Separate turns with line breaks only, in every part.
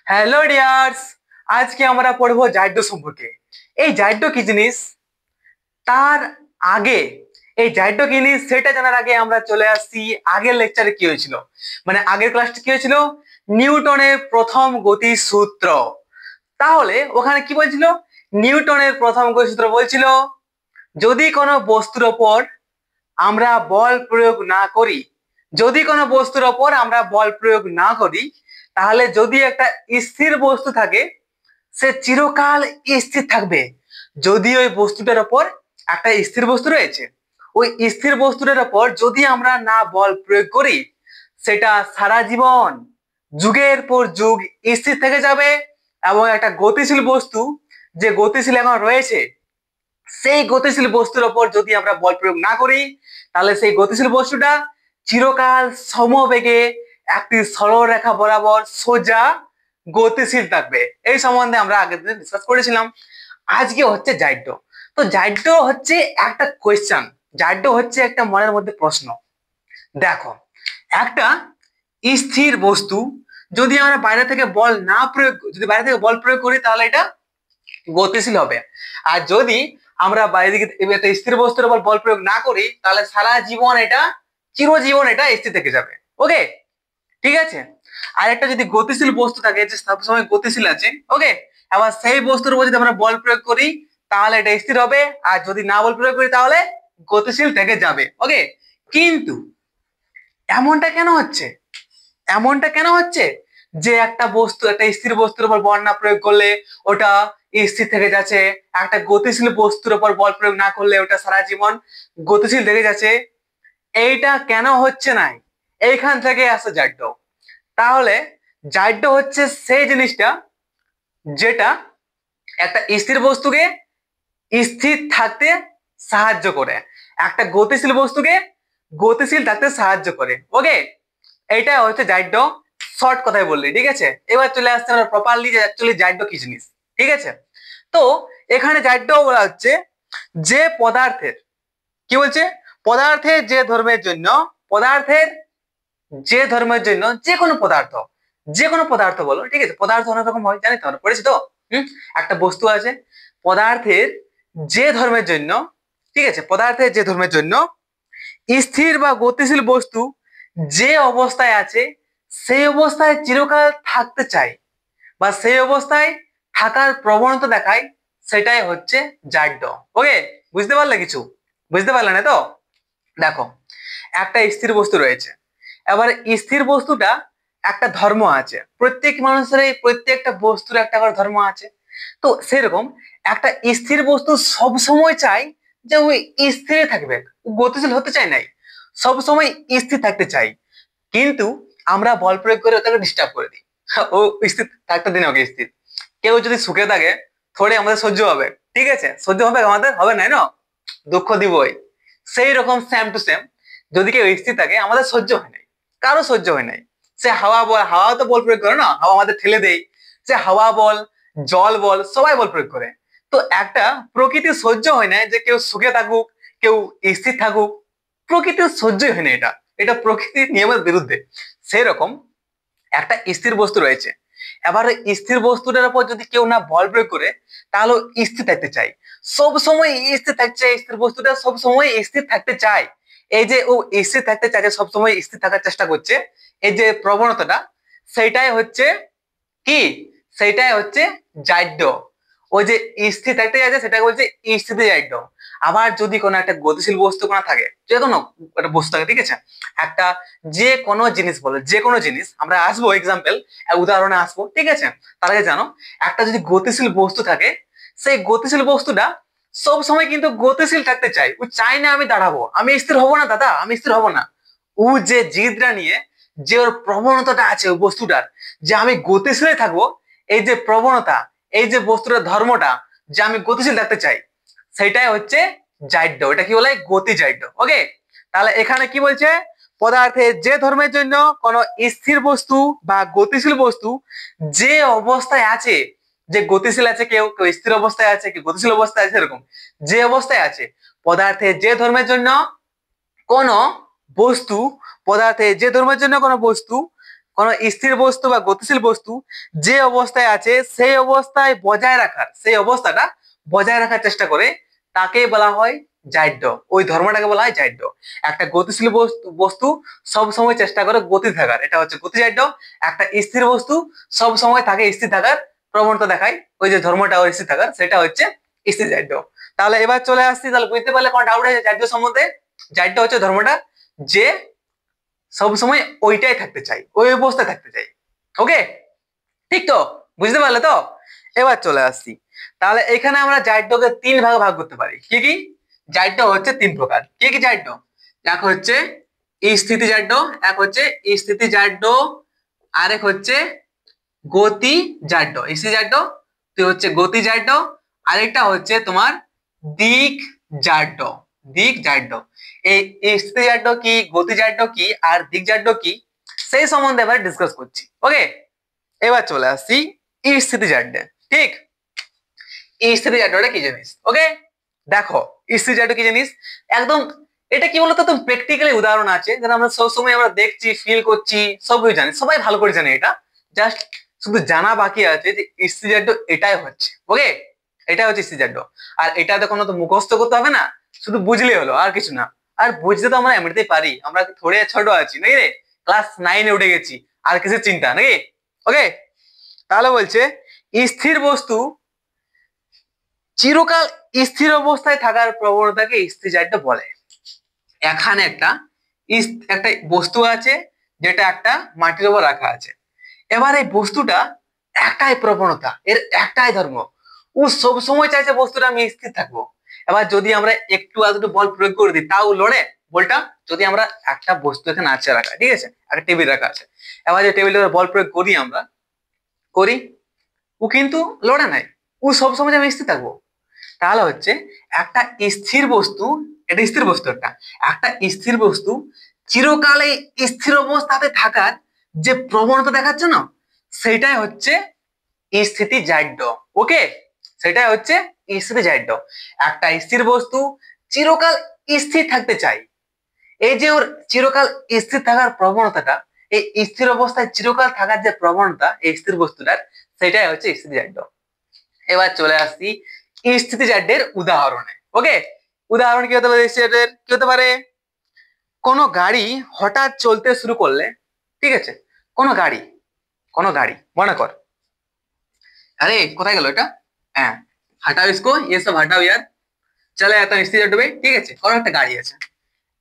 Hello dears, আজকে আমরা পড়বো জাইডো সম্পর্কে। এই জাইডো কি জিনিস তার আগে, এই জাইডো কি জিনিস সেটা জানার আগে আমরা চলে আসছি আগের লেকচারে কি হয়েছিল, মানে আগের ক্লাসটা কি হয়েছিল, নিউটনের প্রথম গতির সূত্র। তাহলে ওখানে কি বলছিল, নিউটনের প্রথম গতির সূত্র বলছিল যদি কোনো বস্তুর ওপর আমরা বল প্রয়োগ না করি, যদি কোনো বস্তুর ওপর আমরা বল প্রয়োগ না করি, তাহলে যদি একটা স্থির বস্তু থাকে সে চিরকাল স্থির থাকবে। যদি ওই বস্তুটার ওপর একটা স্থির বস্তু রয়েছে, ওই স্থির বস্তুটার ওপর যদি আমরা না বল প্রয়োগ করি, সেটা সারা জীবন যুগের পর যুগ স্থির থেকে যাবে। এবং একটা গতিশীল বস্তু, যে গতিশীল এখন রয়েছে, সেই গতিশীল বস্তুর ওপর যদি আমরা বল প্রয়োগ না করি, তাহলে সেই গতিশীল বস্তুটা চিরকাল সমবেগে একটি সরলরেখা বরাবর সোজা গতিশীল থাকবে। এই সম্বন্ধে আমরা আগের দিন ডিসকাস করেছিলাম। আজকে হচ্ছে জাইডো। তো জাইডো হচ্ছে একটা কোয়েশ্চেন, জাইডো হচ্ছে একটা মনের মধ্যে প্রশ্ন। দেখো, একটা স্থির বস্তু যদি আমরা বাইরে থেকে বল না প্রয়োগ, যদি বাইরে থেকে বল প্রয়োগ করি, তাহলে এটা গতিশীল হবে। আর যদি আমরা বাইরে থেকে একটা স্থির বস্তুর উপর বল প্রয়োগ না করি, তাহলে সারা জীবন এটা, চিরজীবন এটা স্থির থেকে যাবে। ওকে, ঠিক আছে। আর একটা যদি গতিশীল বস্তু থাকে, যে সবসময় গতিশীল আছে, ওকে, আবার সেই বস্তুর উপর যদি আমরা বল প্রয়োগ করি, তাহলে এটা স্থির হবে। আর যদি না বল প্রয়োগ করি, তাহলে গতিশীল থেকে যাবে। ওকে, কিন্তু এমনটা কেন হচ্ছে, এমনটা কেন হচ্ছে যে একটা বস্তু, একটা স্থির বস্তুর উপর বল না প্রয়োগ করলে ওটা স্থির থেকে যাচ্ছে, একটা গতিশীল বস্তুর উপর বল প্রয়োগ না করলে ওটা সারা জীবন গতিশীল থেকে যাচ্ছে? এইটা কেন হচ্ছে না? এইখান থেকে আসে জাইডো। তাহলে জাইডো হচ্ছে সেই জিনিসটা যেটা একটা স্থির বস্তুকে স্থির থাকতে সাহায্য করে, একটা গতিশীল বস্তুকে গতিশীল থাকতে সাহায্য করে। ওকে, এইটা হচ্ছে জাইডো, শর্ট কথায় বললি, ঠিক আছে। এবার চলে আসছে আমরা প্রপারলি যে অ্যাকচুয়ালি জাইডো কি জিনিস, ঠিক আছে। তো এখানে জাইডো বলা হচ্ছে যে পদার্থের, কি বলছে, পদার্থের যে ধর্মের জন্য, পদার্থের যে ধর্মের জন্য যে কোনো পদার্থ, যে কোনো পদার্থ বলো, ঠিক আছে, পদার্থ অনেক রকম হয়, জানি তো, আমরা পড়েছি তো। একটা বস্তু আছে, পদার্থের যে ধর্মের জন্য, ঠিক আছে, পদার্থের যে ধর্মের জন্য স্থির বা গতিশীল বস্তু যে অবস্থায় আছে সেই অবস্থায় চিরকাল থাকতে চাই, বা সেই অবস্থায় থাকার প্রবণতা দেখায়, সেটাই হচ্ছে জাইডো। ওকে, বুঝতে পারলে কিছু? বুঝতে পারলে না তো? দেখো, একটা স্থির বস্তু রয়েছে, এবার স্থির বস্তুটা একটা ধর্ম আছে, প্রত্যেক মানুষের এই প্রত্যেকটা বস্তুর একটা করে ধর্ম আছে। তো সেরকম একটা স্থির বস্তু সব সময় চাই যে ওই স্থির থাকবে, গতিশীল হতে চায় নাই, সব সময় স্থির থাকতে চাই। কিন্তু আমরা বল প্রয়োগ করে ওটাকে ডিস্টার্ব করে দিই, ও স্থির থাকতে দিন, ওকে স্থির। কেউ যদি সুখে থাকে, থোড়ে আমাদের সহ্য হবে, ঠিক আছে, সহ্য হবে, আমাদের হবে না, না দুঃখ দিবই। সেই রকম সেম টু সেম, যদি কেউ স্থির থাকে, আমাদের সহ্য হয় নাই, কারো সহ্য হয় নাই। সে হাওয়া বল, হাওয়া তো বল প্রয়োগ করে না, হাওয়া আমাদের ঠেলে দেয়। সে হাওয়া বল, জল বল, সবাই বল প্রয়োগ করে। তো একটা প্রকৃতির সহ্য হয় না যে কেউ সুখে থাকুক, কেউ স্থির থাকুক, প্রকৃতির সহ্যই হয় না, এটা এটা প্রকৃতির নিয়মের বিরুদ্ধে। সেই রকম একটা স্থির বস্তু রয়েছে, এবার স্থির বস্তুটার উপর যদি কেউ না বল প্রয়োগ করে, তাহলে স্থির থাকতে চাই, সব সময় স্থির থাকতে চাই, স্থির বস্তুটা সব সময় স্থির থাকতে চায়। এই যে ও স্থির থাকতে চাইছে, সব সময় স্থির থাকার চেষ্টা করছে, এই যে প্রবণতাটা, সেইটাই হচ্ছে কি, সেইটাই হচ্ছে জাইডো। ওই যে স্থির থাকতে চাইছে সেটা বলছে স্থিতি জাইডো। আবার যদি কোনো একটা গতিশীল বস্তু কোনো থাকে, যে কোনো একটা বস্তু থাকে, ঠিক আছে, একটা যে কোনো জিনিস বলো, যে কোনো জিনিস, আমরা আসবো এক্সাম্পল, উদাহরণে আসবো, ঠিক আছে। তার আগে জানো, একটা যদি গতিশীল বস্তু থাকে, সেই গতিশীল বস্তুটা সব সময় কিন্তু গতিশীল থাকতে চাই, ও চায় না আমি দাঁড়াবো, আমি স্থির হব না দাদা, আমি স্থির হব না। ও যে জিদটা নিয়ে, যে ওর প্রবণতাটা আছে ওই বস্তুটার, যে আমি গতিশীল থাকবো, এই যে প্রবণতা, এই যে বস্তুটার ধর্মটা, যে আমি গতিশীল থাকতে চাই, সেটাই হচ্ছে জাইডো। এটা কি বলে, গতি জাইডো। ওকে, তাহলে এখানে কি বলছে, পদার্থের যে ধর্মের জন্য কোন স্থির বস্তু বা গতিশীল বস্তু যে অবস্থায় আছে, যে গতিশীল আছে, কেউ কেউ স্থির অবস্থায় আছে, কেউ গতিশীল অবস্থায় আছে, এরকম যে অবস্থায় আছে, পদার্থের যে ধর্মের জন্য কোন বস্তু, পদার্থের যে ধর্মের জন্য কোন বস্তু কোনো স্থির বস্তু বা গতিশীল বস্তু যে অবস্থায় আছে সেই অবস্থায় বজায় রাখার চেষ্টা করে তাকে বলা হয় জাইড্য। ওই ধর্মটাকে বলা হয় জাইড্য। একটা গতিশীল বস্তু সব সময় চেষ্টা করে গতি থাকার, এটা হচ্ছে গতিজাইড্য। একটা স্থির বস্তু সব সময় তাকে স্থির থাকার প্রবণতা দেখায়, ওই যে ধর্মটা ওর স্থির থাকার, সেটা হচ্ছে স্থির জাইড্য। তাহলে এবার চলে আসছি, তাহলে বুঝতে পারলে কোনো ডাউট আছে জাইড্য সম্বন্ধে? জাইড্য হচ্ছে ধর্মটা যে সবসময় ওইটাই থাকতে চাই, ওই অবস্থায় থাকতে চাই। ওকে, ঠিক তো? বুঝতে পারলে তো? এবার চলে আসছি, তাহলে এখানে আমরা জাইড্যকে তিন ভাগে ভাগ করতে পারি। কি কি? জাইড্য হচ্ছে তিন প্রকার। কি কি জাইড্য? এক হচ্ছে স্থিতি জাইড্য, এক হচ্ছে স্থিতি জাইড্য, আরেক হচ্ছে গতি জাইড্য। স্থিতি জাইড্য, তুই হচ্ছে গতি জাইড্য, আরেকটা হচ্ছে তোমার দিক জাইড্য। দিক জাইড্য। এই স্থিতি জাইড্য কি, গতি জাইড্য কি, আর দিক জাইড্য কি, সেই সম্বন্ধে এবার ডিসকাস করছি। ওকে, এবার চলে আসছি স্থিতি জাইড্যে। ঠিক, স্থিতি জাইড্যটা কি জিনিস? ওকে, দেখো স্থিতি জাইড্য কি জিনিস একদম, এটা কি বলতো, তো প্র্যাকটিক্যালি উদাহরণ আছে যেটা আমরা সব সময় আমরা দেখছি, ফিল করছি, সবই জানি, সবাই ভালো করে জানে। এটা জাস্ট শুধু জানা বাকি আছে যে স্থিতি জাইড্য এটাই হচ্ছে। ওকে, এটা হচ্ছে স্থিতি জাইড্য। আর এটাতে কোনো তো মুখস্থ করতে হবে না, শুধু বুঝলেই হলো, আর কিছু না। আর বুঝতে তো আমরা এমনিতেই পারি, আমরা থোড়ে ছোট আছি নাকি রে, ক্লাস 9-এ উঠে গেছি, আর কিসের চিন্তা নাকি? ওকে, তাহলে বলছে স্থির বস্তু চিরকাল স্থির অবস্থায় থাকার প্রবণতাকে স্থির জাইড্য বলে। এখানে একটা একটা বস্তু আছে যেটা একটা মাটির উপর রাখা আছে। এবার এই বস্তুটা একটাই প্রবণতা, এর একটাই ধর্ম, ও সব সময় চাইছে বস্তুটা আমি স্থির থাকবো। এবার যদি আমরা একটু আধটু বল প্রয়োগ করে দিই তাও লড়ে বলটা। যদি আমরা একটা বস্তু এখানে আছে রাখা, ঠিক আছে, একটা টেবিল রাখা আছে, এবার যে টেবিলের বল প্রয়োগ করি আমরা, করি, ও কিন্তু লড়ে নাই, ও সবসময় আমি স্থির থাকবো। তাহলে হচ্ছে একটা স্থির বস্তু, এটা স্থির বস্তু, একটা একটা স্থির বস্তু চিরকালে স্থির অবস্থাতে থাকার যে প্রবণতা দেখাচ্ছে না, সেটাই হচ্ছে স্থিতি জাইড্য। ওকে, সেটাই হচ্ছে স্থিতি জাইড্য। একটা স্থির বস্তু চিরকাল স্থির থাকতে চাই, এই যে ওর চিরকাল স্থির থাকার প্রবণতাটা, এই স্থির অবস্থায় চিরকাল থাকার যে প্রবণতা এই স্থির বস্তুটার, সেটাই হচ্ছে স্থিতি জাইড্য। এবার চলে আসছি স্থিতি জাইড্যের উদাহরণে। ওকে, উদাহরণ কি হতে পারে? কি হতে পারে? কোনো গাড়ি হঠাৎ চলতে শুরু করলে, ঠিক আছে, কোনো গাড়ি মনে কর, আরে কোথায় গেল এটা, হ্যাঁ, হটাও ইসকো, ये सब हटाओ यार, চলে এত স্থির জাইড্য। ঠিক আছে, কোনো একটা গাড়ি আছে,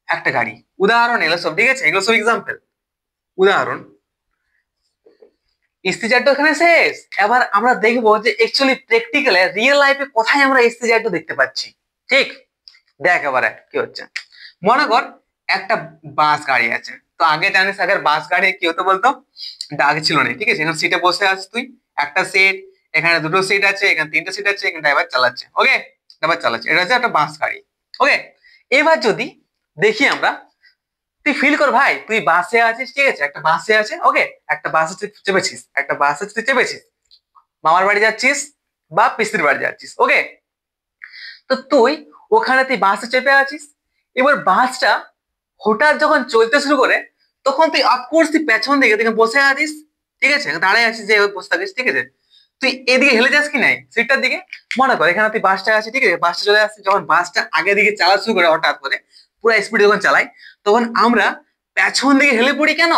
একটা গাড়ি, উদাহরণ এগুলো সব, ঠিক আছে, এগুলো সব এক্সাম্পল, উদাহরণ। স্থির জাইড্য এখানে শেষ। এবার আমরা দেখবো যে অ্যাকচুয়ালি প্র্যাকটিক্যালি রিয়েল লাইফে কোথায় আমরা স্থির জাইড্য দেখতে পাচ্ছি। ঠিক, দেখ এবারে কি হচ্ছে। মনে কর একটা বাস গাড়ি আছে, তো আগে জানিস আগের বাস গাড়ি কি হতো বলতো, আগে ছিল না, ঠিক আছে, এখানে সিটে বসে আছিস তুই, একটা সিট, এখানে দুটো সিট আছে, এখানে তিনটে সিট আছে, এখানে ড্রাইভার চালাচ্ছে। ওকে, ড্রাইভার চালাচ্ছে, এটা হচ্ছে একটা বাস গাড়ি। ওকে, এবার যদি দেখি আমরা, তুই ফিল কর ভাই, তুই বাসে আছিস, ঠিক আছে, একটা বাসে আছে। ওকে, একটা বাসে চেপেছিস, একটা বাসে তুই চেপেছিস, মামার বাড়ি যাচ্ছিস বা পিসির বাড়ি যাচ্ছিস। ওকে, তো তুই ওখানে তুই বাসে চেপে আছিস। এবার বাসটা হঠাৎ যখন চলতে শুরু করে, তখন তুই অফকোর্স তুই পেছন দিকে তুই বসে আছিস, ঠিক আছে, দাঁড়ায় আছিস, যে বসে থাকিস, ঠিক আছে, তুই এদিকে হেলে যাস কি নাই সিটটার দিকে। মনে কর এখানে তুই বাসটা আছে, ঠিক আছে, বাসটা চলে আসছে, যখন বাসটা আগে দিকে চালা শুরু করে হঠাৎ করে পুরো স্পিডে যখন চালাই, তখন আমরা পেছন দিকে হেলে পড়ি কেন?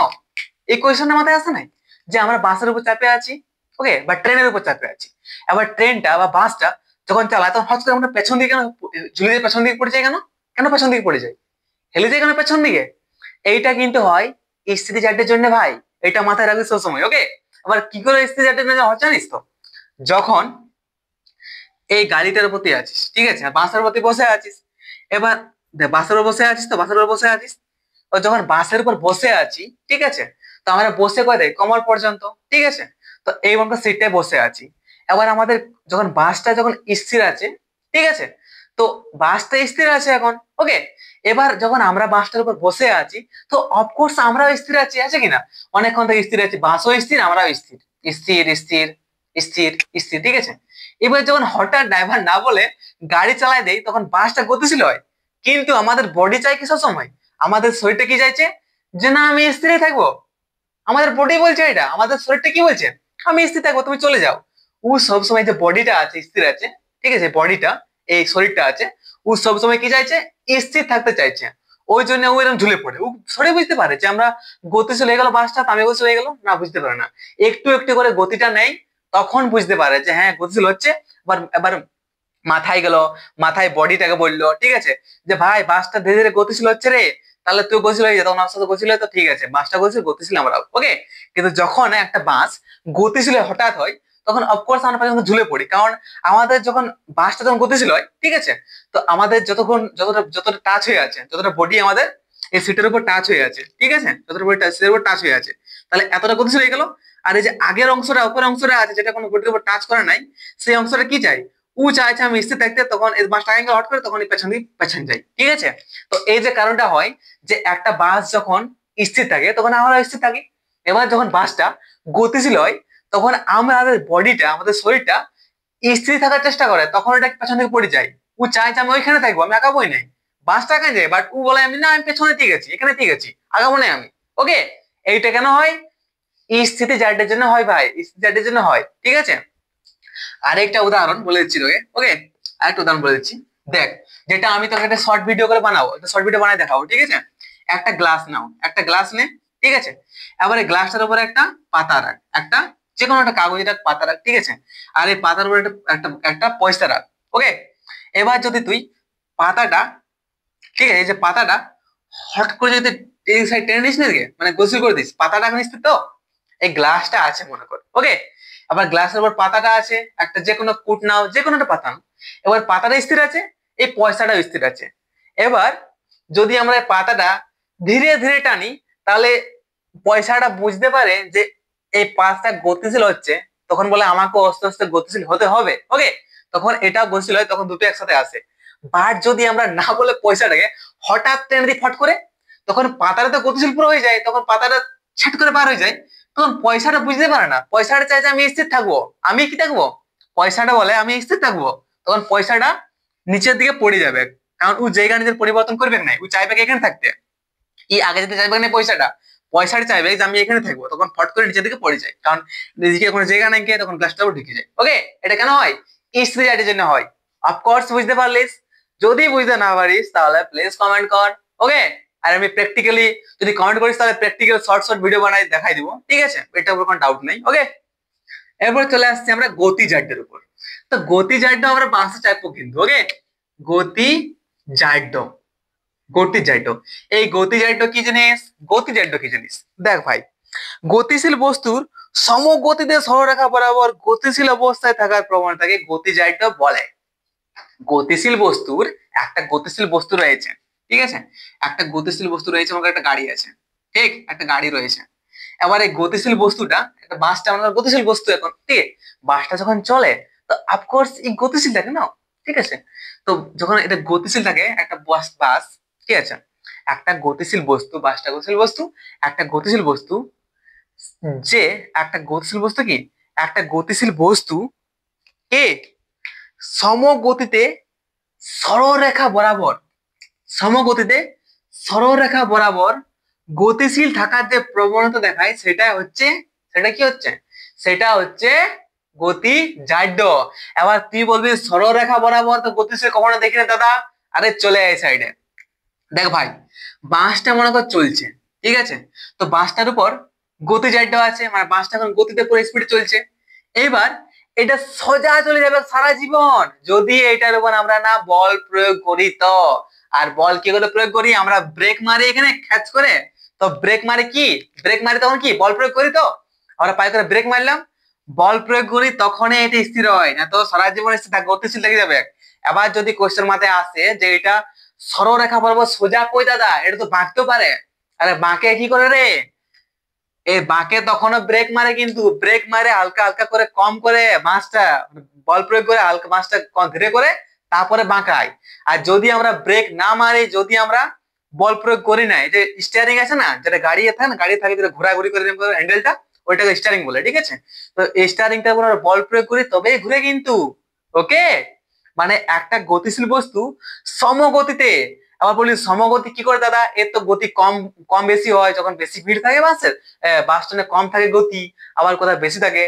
এই কোয়েশ্চনটা মাথায় আসে নাই যে আমরা বাসের উপর চাপে আছি, ওকে, বা ট্রেনের উপর চাপে আছি। এবার ট্রেনটা বা বাসটা যখন চালায় তখন হঠাৎ করে আমরা পেছন দিকে কেন ঝুলে দিয়ে পেছন দিকে পড়ে যাই কেন? কেন পেছন দিকে পড়ে যাই, হেলে যাই কেন পেছন দিকে? এইটা কিন্তু হয় স্থিতি জাইড্যের জন্য ভাই, এটা মাথায় রাখবি সব সময়। ওকে, আবার কি করে স্থিতি জাইড্যের জন্য হয় জানিস তো? যখন এই গাড়িটার প্রতি আছিস, ঠিক আছে, বাসের প্রতি বসে আছিস, এবার বাসের উপর বসে আছিস, তো বাসের উপর বসে আছিস, ও যখন বাসের উপর বসে আছি, ঠিক আছে, তো আমরা বসে করে দেয় কমর পর্যন্ত, ঠিক আছে, তো এই মতো সিটটায় বসে আছি। এবার আমাদের যখন বাসটা যখন স্থির আছে, ঠিক আছে, তো বাসটা স্থির আছে এখন। ওকে, এবার যখন আমরা বাসটার উপর বসে আছি, তো অফকোর্স আমরাও স্থির আছি, আছে কিনা, অনেকক্ষণ থেকে স্থির আছি, বাসও স্থির, আমরাও স্থির, স্থির স্থির স্থির স্থির, ঠিক আছে। এবার যখন হঠাৎ ড্রাইভার না বলে গাড়ি চালায় দেয়, তখন বাসটা গতিশীল হয়, কিন্তু আমাদের বডি চাই কি সব সময়, আমাদের শরীরটা কি চাইছে যে না আমি স্থির থাকবো, আমাদের বডি বলছে এটা, আমাদের শরীরটা কি বলছে আমি স্থির থাকবো, তুমি চলে যাও। ও সবসময় যে বডিটা আছে স্থির আছে, ঠিক আছে, বডিটা এই শরীরটা আছে, ও সবসময় কি চাইছে, স্থির থাকতে চাইছে। ওই জন্য ও এরকম ঝুলে পড়ে। ও সরে বুঝতে পারে যে আমরা গতিশীল হয়ে গেল, বাসটা আমি গতিশীল হয়ে গেল, না বুঝতে পারে না। একটু একটু করে গতিটা নেই, তখন বুঝতে পারে যে হ্যাঁ গতিশীল হচ্ছে। এবার এবার মাথায় গেল, মাথায় বডিটাকে বললো, ঠিক আছে, যে ভাই বাসটা ধীরে ধীরে গতিশীল হচ্ছে রে, তাহলে তুই গতিশীল হয়ে যা, তখন আমার সাথে গতিশীল হয়, তো ঠিক আছে বাসটা গতিশীল, গতিশীল আমরাও, ওকে। কিন্তু যখন একটা বাস গতিশীল হঠাৎ হয়, তখন অফকোর্স আমরা পাশে ঝুলে পড়ি, কারণ আমাদের যখন বাসটা যখন গতিশীল হয়, ঠিক আছে, তো আমাদের যতক্ষণ যতটা যতটা টাচ হয়ে আছে, যতটা বডি আমাদের এই সিটের উপর টাচ হয়ে আছে, ঠিক আছে, যতটা বডি সিটের উপর টাচ হয়ে আছে, তাহলে এতটা গতিশীল হয়ে গেল। আর এই যে আগের অংশটা, উপরের অংশটা আছে, যেটা কোনো বডির উপর টাচ করা নাই, সেই অংশটা কি চাই, ও চাইছে আমি স্থির থাকতে, তখন এই বাসটা অ্যাঙ্গেল হট করে তখন পেছন দিকে পেছন যাই, ঠিক আছে। তো এই যে কারণটা হয় যে একটা বাস যখন স্থির থাকে তখন আমরা স্থির থাকি। এবার যখন বাসটা গতিশীল হয়, তখন আমাদের বডিটা, আমাদের শরীরটা স্থির থাকার চেষ্টা করে, তখন এটা পেছন দিকে পড়ে যায়। ও চাইছে আমি ওইখানে থাকবো, আমি আগাবোই নাই, বাসটা এখানে যায়, বাট ও বলে আমি না, আমি পেছনে ঠিক আছি, এখানে ঠিক আছি, আগাবো নাই আমি, ওকে। এইটা কেন হয়, স্থিতি জার্ডের জন্য হয় ভাই, স্থিতি জার্ডের জন্য হয়, ঠিক আছে। আরেকটা উদাহরণ বলে দিচ্ছি তোকে, ওকে, আরেকটা উদাহরণ বলে দিচ্ছি। দেখ, যেটা আমি তোকে একটা শর্ট ভিডিও করে বানাবো, একটা শর্ট ভিডিও বানাই দেখাবো, ঠিক আছে। একটা গ্লাস নাও, একটা গ্লাস নে, ঠিক আছে। এবারে গ্লাসটার উপরে একটা পাতা রাখ, একটা যে কোনো একটা কাগজ, একটা পাতা রাখ, ঠিক আছে। আর এই পাতার উপরে একটা একটা একটা পয়সা রাখ, ওকে। এবার যদি তুই পাতাটা, ঠিক আছে, এই যে পাতাটা হট করে যদি এই সাইড টেনে নিস না দিকে, মানে গোসল করে দিস, পাতাটা এখন স্থির তো, এই গ্লাসটা আছে মনে কর, ওকে। আবার গ্লাসের উপর পাতাটা আছে, একটা যে কোনো কুট নাও, যে কোনো একটা পাতা নাও। এবার পাতাটা স্থির আছে, এই পয়সাটাও স্থির আছে। এবার যদি আমরা এই পাতাটা ধীরে ধীরে টানি, তাহলে পয়সাটা বুঝতে পারে যে এই পাশটা গতিশীল হচ্ছে, তখন বলে আমাকে আস্তে আস্তে গতিশীল হতে হবে, ওকে। তখন এটাও গতিশীল হয়, তখন দুটো একসাথে আসে। বাট যদি আমরা না বলে পয়সাটাকে হঠাৎ টেনে দিই ফট করে, তখন পাতাটা তো গতিশীল পুরো হয়ে যায়, তখন পাতাটা ছ্যাট করে পার হয়ে যায়, তখন পয়সাটা বুঝতে পারে না, পয়সাটা চাইছে আমি স্থির থাকবো, আমি কি থাকবো, পয়সাটা বলে আমি স্থির থাকবো, তখন পয়সাটা নিচের দিকে পড়ে যাবে, কারণ ও জায়গা নিজের পরিবর্তন করবে না, ও চাইবে এখানে থাকতে। আগে যেতে চাইবে না পয়সাটা, পয়সাটা চাইবে যে আমি এখানে থাকবো, তখন ফট করে নিচের দিকে পড়ে যায়, কারণ নিজেকে কোনো জায়গা নাই গিয়ে তখন গ্লাসটাও ঢুকে যায়, ওকে। এটা কেন হয়, স্থির জাতির জন্য হয়। অফকোর্স বুঝতে পারলিস? যদি বুঝতে না পারিস তাহলে প্লিজ কমেন্ট কর, ওকে। আর আমি প্র্যাকটিক্যালি, যদি কমেন্ট করিস তাহলে প্র্যাকটিক্যাল শর্ট শর্ট ভিডিও বানাই দেখাই দিব, ঠিক আছে, এটার উপর কোনো ডাউট নেই, ওকে। এরপর চলে আসছি আমরা গতি জাড্যের উপর। তো গতি জাড্য আমরা বাংলা চাইবো কিন্তু, ওকে। গতি জাড্য, গতিজাড্য। এই গতিজাড্য কি জিনিস, গতিজাড্য কি জিনিস, দেখ ভাই, গতিশীল বস্তুর সমগতিতে সরলরেখা বরাবর গতিশীল অবস্থায় থাকার প্রবণতাকে গতিজাড্য বলে। গতিশীল বস্তুর, একটা গতিশীল বস্তু রয়েছে, ঠিক আছে, একটা গতিশীল বস্তু রয়েছে, আমাদের একটা গাড়ি আছে, ঠিক, একটা গাড়ি রয়েছে। এবার এই গতিশীল বস্তুটা, একটা বাসটা আমাদের গতিশীল বস্তু এখন, ঠিক, বাসটা যখন চলে, তো অফকোর্স এই গতিশীল থাকে না, ঠিক আছে। তো যখন এটা গতিশীল থাকে, একটা বাস বাস, ঠিক আছে, একটা গতিশীল বস্তু, বাসটা গতিশীল বস্তু, একটা গতিশীল বস্তু, যে একটা গতিশীল বস্তু কি, একটা গতিশীল বস্তু কে সমগতিতে সরলরেখা বরাবর, সমগতিতে সরলরেখা বরাবর গতিশীল থাকার যে প্রবণতা দেখায়, সেটা হচ্ছে, সেটা কি হচ্ছে, সেটা হচ্ছে গতি জাড্য। এবার তুই বলবি সরলরেখা বরাবর তো গতিশীল কখনো দেখি না দাদা, আরে চলে আয় সাইডে। দেখ ভাই, বাসটা মনে কর চলছে, ঠিক আছে, তো বাসটার উপর গতি জাড্য আছে, মানে বাসটা এখন গতিতে পুরো স্পিডে চলছে। এইবার এটা সোজা চলে যাবে সারা জীবন, যদি এটার উপর আমরা না বল প্রয়োগ করি তো। আর বল কি করে প্রয়োগ করি, আমরা ব্রেক মারি এখানে খ্যাচ করে, তো ব্রেক মারি কি, ব্রেক মারি তখন কি বল প্রয়োগ করি, তো আমরা পায়ে করে ব্রেক মারলাম, বল প্রয়োগ করি, তখনই এটা স্থির হয়, না তো সারা জীবন স্থির থাকে, গতিশীল লেগে যাবে। এবার যদি কোশ্চেন মাথায় আসে যে এটা সরলরেখা বরাবর সোজা, কই দাদা, এটা তো বাঁকতেও পারে, আরে বাঁকে কি করে রে, এই বাঁকে তখনও ব্রেক মারে, কিন্তু ব্রেক মারে হালকা হালকা করে, কম করে মাছটা বল প্রয়োগ করে, হালকা মাছটা ধীরে করে, তারপরে বাঁকায়। আর যদি আমরা ব্রেক না মারি, যদি আমরা বল প্রয়োগ করি না, এই যে স্টিয়ারিং আছে না, যেটা গাড়ি থাকে না, গাড়ি থাকে যেটা ঘোরাঘুরি করে হ্যান্ডেলটা, ওইটাকে স্টিয়ারিং বলে, ঠিক আছে। তো এই স্টিয়ারিংটা আমরা বল প্রয়োগ করি তবেই ঘুরে কিন্তু, ওকে। মানে একটা গতিশীল বস্তু সমগতিতে আবার বলি সমগতি কি করে দাদা, এর তো গতি কম কম বেশি হয় যখন বেশি ভিড় থাকে বাসের, বাস স্ট্যান্ডে কম থাকে গতি, আবার কোথাও বেশি থাকে।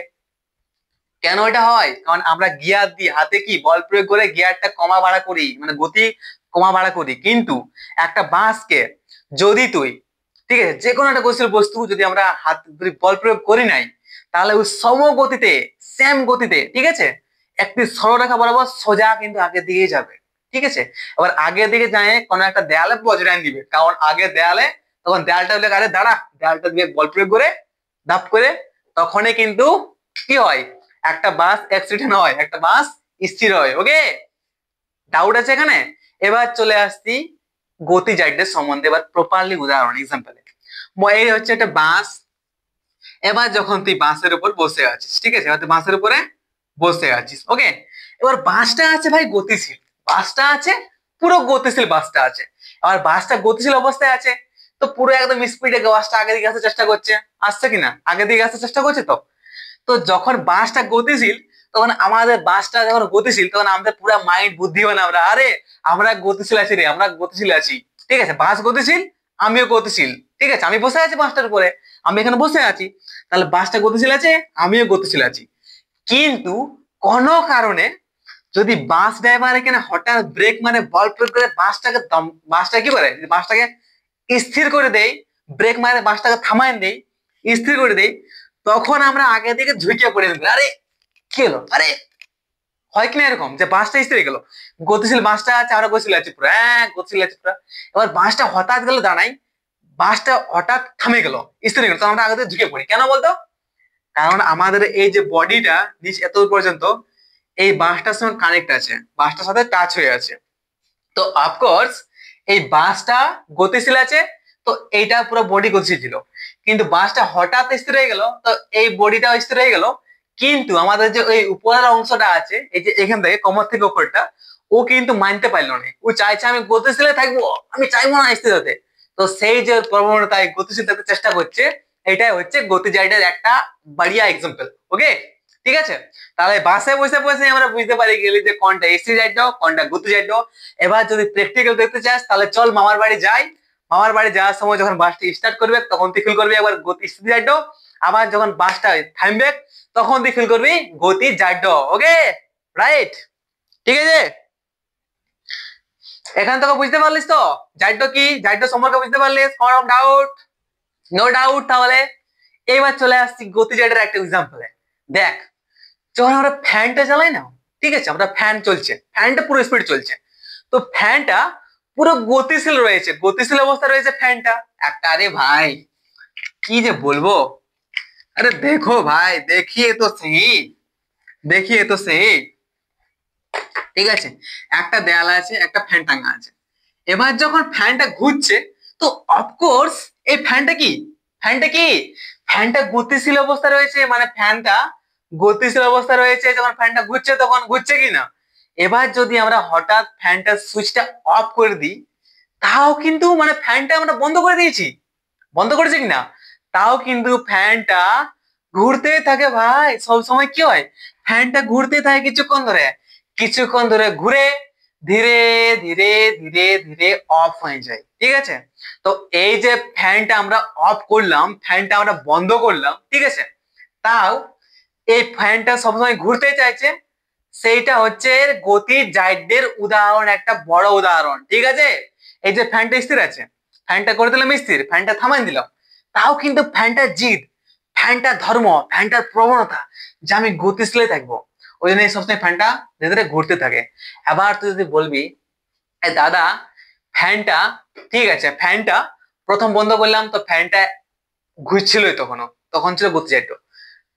কেন এটা হয়? কারণ আমরা গিয়ার দিই, হাতে কি বল প্রয়োগ করে গিয়ারটা কমা বাড়া করি, মানে গতি কমা বাড়া করি। কিন্তু একটা বাসকে যদি তুই, ঠিক আছে, যে কোনো একটা গতিশীল বস্তু যদি আমরা হাত যদি বল প্রয়োগ করি নাই, তাহলে ওই সম গতিতে, সেম গতিতে, ঠিক আছে, একটি সরলরেখা বরাবর সোজা কিন্তু আগের দিকে যাবে। ঠিক আছে, এবার আগের দিকে যায় কোনো একটা দেয়ালে বজ্রায়ন দিবে, কারণ আগে দেয়ালে, তখন দেয়ালটা বলে আরে দাঁড়া, দেয়ালটা দিয়ে বল প্রয়োগ করে ধাপ করে, তখনই কিন্তু কি হয়, একটা বাস অ্যাক্সিডেন্ট হয়, একটা বাস স্থির হয়। ওকে, ডাউট আছে এখানে? এবার চলে আসছি গতিজাইডের সম্বন্ধে, এবার প্রপারলি উদাহরণ এক্সাম্পলে। এই হচ্ছে একটা বাস। এবার যখন তুই বাসের উপর বসে আছিস, ঠিক আছে, এবার তুই বাসের উপরে বসে আছিস। ওকে, এবার বাসটা আছে ভাই গতিশীল, বাসটা আছে পুরো গতিশীল, বাসটা আছে। আবার বাসটা গতিশীল অবস্থায় আছে, তো পুরো একদম স্পিডে বাসটা আগে দিকে আসার চেষ্টা করছে, আসছে কিনা, আগে দিকে আসার চেষ্টা করছে। তো তো যখন বাসটা গতিশীল, তখন আমাদের বাসটা যখন গতিশীল, তখন আমাদের পুরো মাইন্ড বুদ্ধিমান, আমরা আরে আমরা গতিশীল আছি রে, আমরা গতিশীল আছি। ঠিক আছে, বাস গতিশীল, আমিও গতিশীল। ঠিক আছে, আমি বসে আছি বাসটার উপরে, আমি এখানে বসে আছি, তাহলে বাসটা গতিশীল আছে, আমিও গতিশীল আছি। কিন্তু কোনো কারণে যদি বাস ড্রাইভার এখানে হঠাৎ ব্রেক মানে বল প্রয়োগ করে বাসটা কি করে, বাসটাকে স্থির করে দেয়, ব্রেক মারে বাসটাকে থামায় দেয়, স্থির করে দেয়, তখন আমরা আগে থেকে ঝুঁকে পড়ে যাবো, আরে কি হলো, আরে হয় কিনা এরকম যে বাসটা স্থির হয়ে গেল, গতিশীল বাসটা আছে, আমরা গতিশীল আছি পুরো, হ্যাঁ গতিশীল আছে পুরো। এবার বাসটা হঠাৎ গেল দাঁড়াই, বাসটা হঠাৎ থামে গেল, স্থির হয়ে গেল, তো আমরা আগে থেকে ঝুঁকে পড়ি। কেন বলতো? কারণ আমাদের এই যে বডিটা নিচ এত পর্যন্ত এই বাসটার সঙ্গে কানেক্ট আছে, বাসটার সাথে টাচ হয়ে আছে। তো অফকোর্স এই বাসটা গতিশীল আছে, তো এইটা পুরো বডি গতিশীল ছিল, কিন্তু বাসটা হঠাৎ স্থির হয়ে গেল, তো এই বডিটাও স্থির হয়ে গেল। কিন্তু আমাদের যে ওই উপরের অংশটা আছে, এই যে এখান থেকে কোমর থেকে উপরটা, ও কিন্তু মানতে পারলো না, ও চাইছে আমি গতিশীলে থাকবো, আমি চাইবো না স্থির হতে। তো সেই যে প্রবণতা গতিশীল থাকতে চেষ্টা করছে, এটাই হচ্ছে গতিজাইডের একটা বাড়িয়া এক্সাম্পল। ওকে, ঠিক আছে, তাহলে বাসে বসে বসে আমরা বুঝতে পারি গেলি যে কোনটা এসি জাইড, কোনটা গতি জাইড। এবার যদি প্র্যাকটিক্যাল দেখতে চাস, তাহলে চল মামার বাড়ি যাই। মামার বাড়ি যাওয়ার সময় যখন বাসটি স্টার্ট করবে, তখন তুই ফিল করবি একবার গতি স্থির জাইড, আবার যখন বাসটা থামবে, তখন তুই ফিল করবি গতি জাইড। ওকে, রাইট, ঠিক আছে, এখান থেকে বুঝতে পারলিস তো জাইড কি, জাইড সম্পর্কে বুঝতে পারলিস? কোনো ডাউট? No doubt. তাহলে এইবার চলে আসছি গতি জাইডের একটা এক্সাম্পলে। দেখ, যখন আমরা ফ্যানটা চালাই না, ঠিক আছে, আমরা ফ্যান চলছে, ফ্যানটা পুরো স্পিড চলছে, তো ফ্যানটা পুরো গতিশীল রয়েছে, গতিশীল অবস্থা রয়েছে ফ্যানটা একটা। আরে ভাই কি যে বলবো, अरे देखो भाई, देखिए तो सही, देखिए तो सही। ঠিক আছে, একটা দেয়াল আছে, একটা ফ্যান টাঙা আছে। এবার যখন ফ্যানটা ঘুরছে, তো অফকোর্স এই ফ্যানটা কি, ফ্যানটা কি, ফ্যানটা গতিশীল অবস্থা রয়েছে, মানে ফ্যানটা গতিশীল অবস্থা রয়েছে, যখন ফ্যানটা ঘুরছে তখন ঘুরছে কি না। এবার যদি আমরা হঠাৎ ফ্যানটার সুইচটা অফ করে দিই, তাও কিন্তু মানে ফ্যানটা আমরা বন্ধ করে দিয়েছি, বন্ধ করেছে কিনা, তাও কিন্তু ফ্যানটা ঘুরতেই থাকে ভাই। সব সময় কি হয়, ফ্যানটা ঘুরতে থাকে কিছুক্ষণ ধরে, কিছুক্ষণ ধরে ঘুরে ধীরে ধীরে ধীরে ধীরে অফ হয়ে যায়। ঠিক আছে, তো এই যে ফ্যানটা আমরা অফ করলাম, ফ্যানটা আমরা বন্ধ করলাম, ঠিক আছে, তাও এই ফ্যানটা সবসময় ঘুরতে চাইছে, সেইটা হচ্ছে গতির জাইডের উদাহরণ, একটা বড় উদাহরণ। ঠিক আছে, এই যে ফ্যানটা স্থির আছে, ফ্যানটা করে দিলাম স্থির, ফ্যানটা থামাই দিলাম, তাও কিন্তু ফ্যানটার জিদ, ফ্যানটার ধর্ম, ফ্যানটার প্রবণতা যে আমি গতিশীলে থাকবো, ওই জন্য সবসময় ফ্যানটা ধীরে ধীরে ঘুরতে থাকে। এবার তুই যদি বলবি দাদা ফ্যানটা, ঠিক আছে, ফ্যানটা প্রথম বন্ধ করলাম, তো ফ্যানটা ঘুরছিলই, তখনও তখন ছিল গতিজাইড,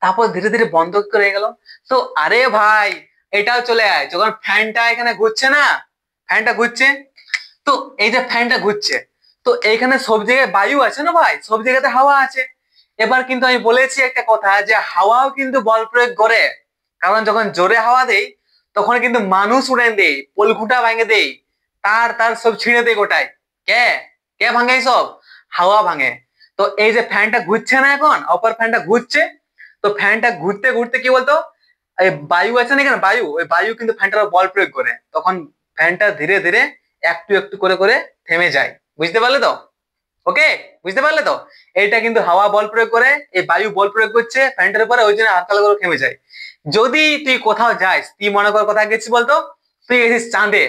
তারপর ধীরে ধীরে বন্ধ করে গেল। তো আরে ভাই এটাও চলে আয়, যখন ফ্যানটা এখানে ঘুরছে না, ফ্যানটা ঘুরছে, তো এই যে ফ্যানটা ঘুরছে, তো এইখানে সব জায়গায় বায়ু আছে না ভাই, সব জায়গাতে হাওয়া আছে। এবার কিন্তু আমি বলেছি একটা কথা, যে হাওয়াও কিন্তু বল প্রয়োগ করে, কারণ যখন জোরে হাওয়া দেই, তখন কিন্তু মানুষ উড়ে দেয়, পলখুটা ভাঙে দেয়, তার তার সব ছিঁড়ে দেয় গোটায়। কে কে ভাঙে সব? হাওয়া ভাঙে। তো এই যে ফ্যানটা ঘুরছে না, এখন অপর ফ্যানটা ঘুরছে, তো ফ্যানটা ঘুরতে ঘুরতে কি বলতো, এই বায়ু আছে না এখানে, বায়ু, ওই বায়ু কিন্তু ফ্যানটার বল প্রয়োগ করে, তখন ফ্যানটা ধীরে ধীরে একটু একটু করে করে থেমে যায়। বুঝতে পারলে তো? ওকে, বুঝতে পারলে তো? এটা কিন্তু হাওয়া বল প্রয়োগ করে, এই বায়ু বল প্রয়োগ করছে ফ্যানটার উপরে, ওই জন্য হালকা হালকা করে থেমে যায়। যদি তুই কোথাও যাস, তুই মনে কর কোথায় গেছিস বলতো, তুই গেছিস চাঁদে,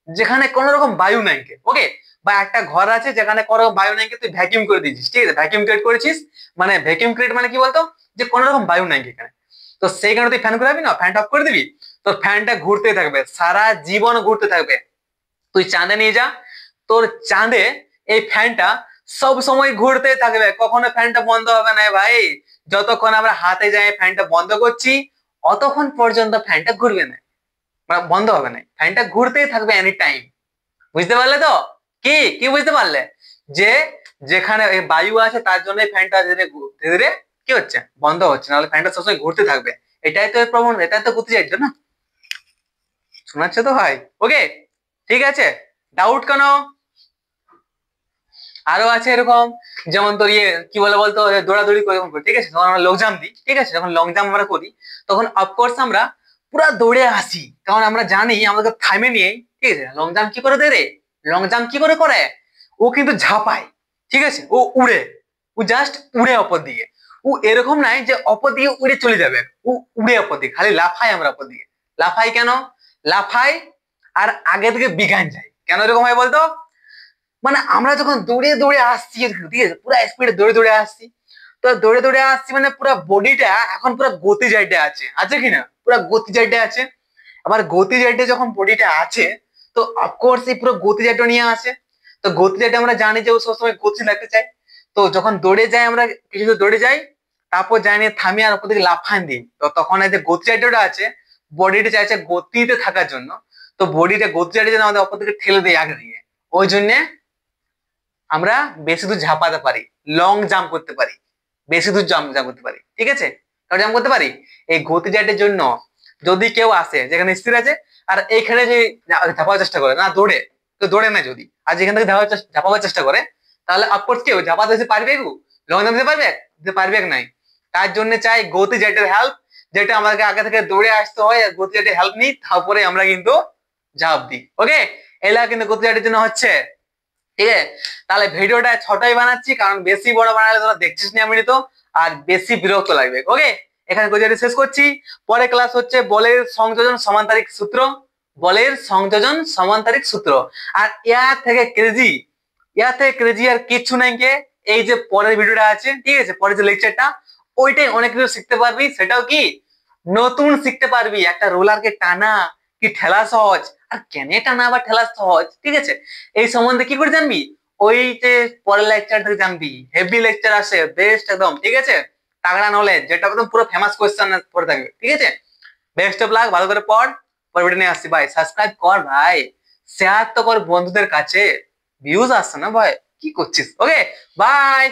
যেখানে কোনো রকম বায়ু নাই, ওকে, বা একটা ঘর আছে যেখানে কোনো রকম বায়ু নাই, তুই ভ্যাকিউম করে দিয়েছিস, ঠিক আছে, ভ্যাকিউম ক্রিয়েট করেছিস, মানে ভ্যাকিউম ক্রিয়েট মানে কি বলতো, যে কোনো রকম বায়ু নাই এখানে, তো সেইখানে তুই ফ্যান ঘুরাবি না, ফ্যানটা অফ করে দিবি, তো ফ্যানটা ঘুরতে থাকবে, সারা জীবন ঘুরতে থাকবে। তুই চাঁদে নিয়ে যা, তোর চাঁদে এই ফ্যানটা সব সময় ঘুরতে থাকবে, কখনো ফ্যানটা বন্ধ হবে না ভাই। যতক্ষণ আমরা হাতে যাই ফ্যানটা বন্ধ করছি, অতক্ষণ পর্যন্ত ফ্যানটা ঘুরবে না, মানে বন্ধ হবে না, ফ্যানটা ঘুরতেই থাকবে এনি টাইম। বুঝতে পারলে তো? কি কি বুঝতে পারলে? যে যেখানে এই বায়ু আছে তার জন্য ফ্যানটা ধীরে ধীরে ধীরে কি হচ্ছে, বন্ধ হচ্ছে, নাহলে ফ্যানটা সবসময় ঘুরতে থাকবে। এটাই তো এর প্রমাণ, এটাই তো গতি চাইছো না, শোনাচ্ছে তো ভাই? ওকে, ঠিক আছে, ডাউট কেন? আরো আছে এরকম, যেমন তোর ইয়ে কি বলে বলতো, দৌড়াদৌড়ি করে যখন করি, ঠিক আছে, যখন আমরা লং জাম্প দিই, ঠিক আছে, যখন লং জাম্প আমরা করি, তখন অফকোর্স আমরা পুরা দৌড়ে আসি, কারণ আমরা জানি আমাদের থামে নিয়ে, ঠিক আছে, লং জাম্প কি করে দেয় রে, লং জাম্প কি করে করে, ও কিন্তু ঝাঁপায়, ঠিক আছে, ও উড়ে, ও জাস্ট উড়ে অপর দিকে, ও এরকম নাই যে অপর দিকে উড়ে চলে যাবে, ও উড়ে অপর দিকে, খালি লাফাই আমরা অপর দিকে। লাফাই কেন? লাফাই আর আগে থেকে বিজ্ঞান যায় কেন, এরকম হয় বলতো, মানে আমরা যখন দৌড়ে দৌড়ে আসছি, ঠিক আছে, পুরো স্পিডে দৌড়ে দৌড়ে আসছি, তো দৌড়ে দৌড়ে আসছি মানে পুরো বডিটা এখন পুরো গতি জায়গায় আছে, আছে কিনা, পুরো গতি জায়গায় আছে। আবার গতি জায়গায় যখন বডিটা আছে, তো অফকোর্স এই পুরো গতি জায়গাটা নিয়ে আসে, তো গতি জায়গাটা আমরা জানি যে ও সবসময় গতি লাগতে চাই, তো যখন দৌড়ে যাই আমরা, কিছু দূর দৌড়ে যাই, তারপর যাই নিয়ে থামি আর ওপর দিকে লাফান দিই, তো তখন এই যে গতি জায়গাটা আছে, বডিটা চাইছে গতিতে থাকার জন্য, তো বডিটা গতি জায়গাটা যেন আমাদের অপর দিকে ঠেলে দেয় আগে দিয়ে, ওই জন্য আমরা বেশি দূর ঝাঁপাতে পারি, লং জাম্প করতে পারি, বেশি দূর জাম্প জাম্প করতে পারি, ঠিক আছে, কারণ জাম্প করতে পারি এই গতি জায়গাটার জন্য। যদি কেউ আসে যেখানে স্থির আছে আর এইখানে যে ঝাঁপাবার চেষ্টা করে না, দৌড়ে, তো দৌড়ে না যদি, আর যেখান থেকে ঝাঁপাবার চেষ্টা করে, তাহলে অফকোর্স কেউ ঝাঁপাতে দিতে পারবে, লং জাম্প দিতে পারবে নাই। তার জন্য চাই গতি জায়গাটার হেল্প, যেটা আমাদেরকে আগে থেকে দৌড়ে আসতে হয়, আর গতি জায়গাটার হেল্প নিই, তারপরে আমরা কিন্তু ঝাঁপ দিই। ওকে, এলা কিন্তু গতি জায়গাটার জন্য হচ্ছে, ঠিক আছে। তাহলে ভিডিওটা ছোটই বানাচ্ছি, কারণ বেশি বড় বানালে তোরা দেখছিস না আমি তো, আর বেশি বিরক্ত লাগবে। ওকে, এখানে ভিডিওটি শেষ করছি। পরে ক্লাস হচ্ছে বলের সংযোজন সমান্তরিক সূত্র, বলের সংযোজন সমান্তরিক সূত্র। আর ইয়ার থেকে ক্রেজি আর কিচ্ছু নাই কে, এই যে পরের ভিডিওটা আছে, ঠিক আছে, পরের যে লেকচারটা, ওইটাই অনেক কিছু শিখতে পারবি। সেটাও কি নতুন শিখতে পারবি, একটা রোলারকে টানা কি ঠেলা সহজ, আর কেন টানা বা ঠেলা সহজ, ঠিক আছে, এই সম্বন্ধে কি করে জানবি, ওই যে পরের লেকচার থেকে জানবি। হেভি লেকচার আসে, বেস্ট একদম, ঠিক আছে, তাগড়া নলেজ, যেটা একদম পুরো ফেমাস কোয়েশ্চেন পড়ে থাকবে, ঠিক আছে। বেস্ট অফ লাক, ভালো করে পড়, পরে ভিডিও নিয়ে আসছি ভাই। সাবস্ক্রাইব কর ভাই, শেয়ার তো কর বন্ধুদের কাছে, ভিউজ আসছে না ভাই, কি করছিস? ওকে, বাই।